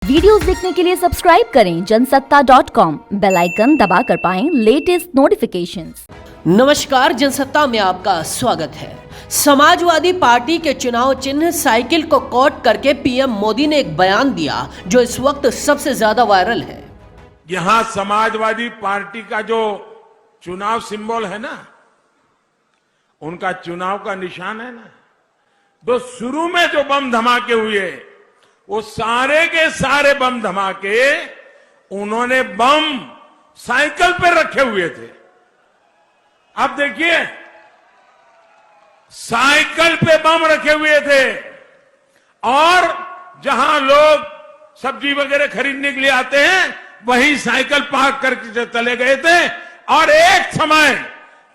Videos देखने के लिए सब्सक्राइब करें जनसत्ता.com, बेल आइकन दबाकर पाएं लेटेस्ट नोटिफिकेशंस। नमस्कार, जनसत्ता में आपका स्वागत है। समाजवादी पार्टी के चुनाव चिन्ह साइकिल को कोट करके पीएम मोदी ने एक बयान दिया जो इस वक्त सबसे ज्यादा वायरल है। यहां समाजवादी पार्टी का जो चुनाव सिंबल है ना, उनका चुनाव का निशान है ना, तो शुरू में जो बम धमाके हुए वो सारे के सारे बम धमाके उन्होंने बम साइकिल पे रखे हुए थे। अब देखिए, साइकिल पे बम रखे हुए थे और जहां लोग सब्जी वगैरह खरीदने के लिए आते हैं वहीं साइकिल पार्क करके चले गए थे और एक समय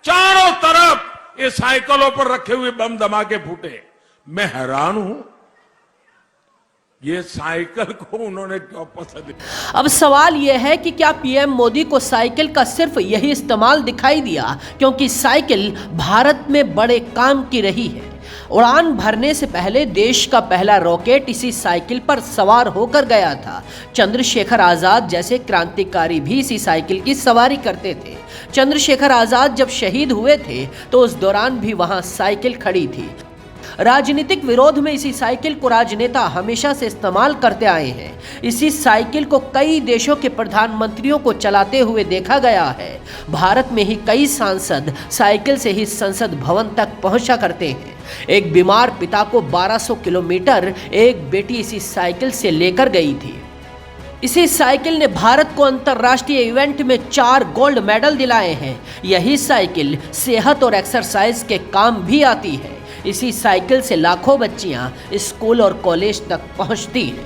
चारों तरफ ये साइकिलों पर रखे हुए बम धमाके फूटे। मैं हैरान हूं, ये साइकिल को उन्होंने क्यों पसंद किया। अब सवाल यह है कि क्या पीएम मोदी को साइकिल का सिर्फ यही इस्तेमाल दिखाई दिया क्योंकि साइकिल भारत में बड़े काम की रही है। उड़ान भरने से पहले देश का पहला रॉकेट इसी साइकिल पर सवार होकर गया था। चंद्रशेखर आजाद जैसे क्रांतिकारी भी इसी साइकिल की सवारी करते थे। चंद्रशेखर आजाद जब शहीद हुए थे तो उस दौरान भी वहां साइकिल खड़ी थी। राजनीतिक विरोध में इसी साइकिल को राजनेता हमेशा से इस्तेमाल करते आए हैं। इसी साइकिल को कई देशों के प्रधानमंत्रियों को चलाते हुए देखा गया है। भारत में ही कई सांसद साइकिल से ही संसद भवन तक पहुंचा करते हैं। एक बीमार पिता को 1200 किलोमीटर एक बेटी इसी साइकिल से लेकर गई थी। इसी साइकिल ने भारत को अंतर्राष्ट्रीय इवेंट में 4 गोल्ड मेडल दिलाए हैं। यही साइकिल सेहत और एक्सरसाइज के काम भी आती है। इसी साइकिल से लाखों बच्चियां स्कूल और कॉलेज तक पहुंचती हैं।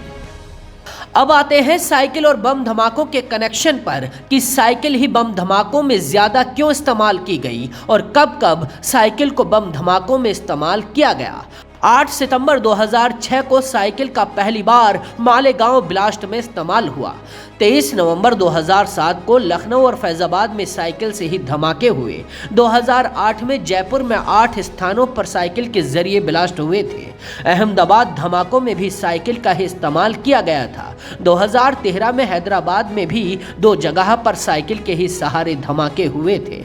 अब आते हैं साइकिल और बम धमाकों के कनेक्शन पर कि साइकिल ही बम धमाकों में ज्यादा क्यों इस्तेमाल की गई और कब कब साइकिल को बम धमाकों में इस्तेमाल किया गया। 8 सितंबर 2006 को साइकिल का पहली बार मालेगांव ब्लास्ट में इस्तेमाल हुआ। 23 नवंबर 2007 को लखनऊ और फैजाबाद में साइकिल से ही धमाके हुए। 2008 में जयपुर में 8 स्थानों पर साइकिल के जरिए ब्लास्ट हुए थे। अहमदाबाद धमाकों में भी साइकिल का ही इस्तेमाल किया गया था। 2013 में हैदराबाद में भी 2 जगह पर साइकिल के ही सहारे धमाके हुए थे।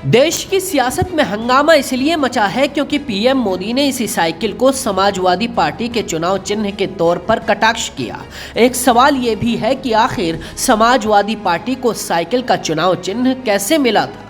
देश की सियासत में हंगामा इसलिए मचा है क्योंकि पीएम मोदी ने इसी साइकिल को समाजवादी पार्टी के चुनाव चिन्ह के तौर पर कटाक्ष किया। एक सवाल यह भी है कि आखिर समाजवादी पार्टी को साइकिल का चुनाव चिन्ह कैसे मिला था।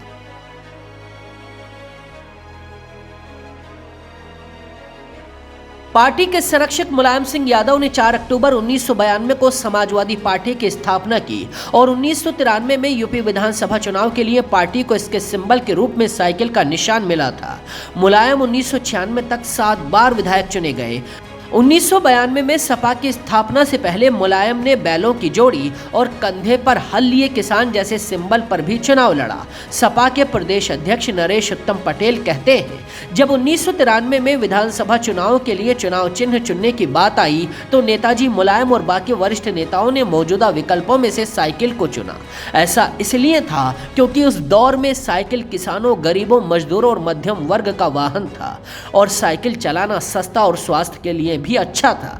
पार्टी के संरक्षक मुलायम सिंह यादव ने 4 अक्टूबर 1992 को समाजवादी पार्टी की स्थापना की और 1993 में यूपी विधानसभा चुनाव के लिए पार्टी को इसके सिंबल के रूप में साइकिल का निशान मिला था। मुलायम 1996 तक 7 बार विधायक चुने गए। 1992 में सपा की स्थापना से पहले मुलायम ने बैलों की जोड़ी और कंधे पर हल लिए किसान जैसे सिंबल पर भी चुनाव लड़ा। सपा के प्रदेश अध्यक्ष नरेश उत्तम पटेल कहते हैं, जब 1993 में विधानसभा चुनाव के लिए चुनाव चिन्ह चुनने की बात आई तो नेताजी मुलायम और बाकी वरिष्ठ नेताओं ने मौजूदा विकल्पों में से साइकिल को चुना। ऐसा इसलिए था क्योंकि उस दौर में साइकिल किसानों, गरीबों, मजदूरों और मध्यम वर्ग का वाहन था और साइकिल चलाना सस्ता और स्वास्थ्य के लिए भी अच्छा था।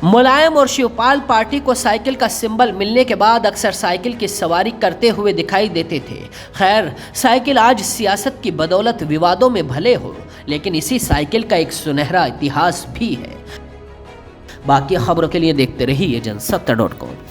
मुलायम और शिवपाल पार्टी को साइकिल का सिंबल मिलने के बाद अक्सर साइकिल की सवारी करते हुए दिखाई देते थे। खैर, साइकिल आज सियासत की बदौलत विवादों में भले हो, लेकिन इसी साइकिल का एक सुनहरा इतिहास भी है। बाकी खबरों के लिए देखते रहिए जनसत्ता.com।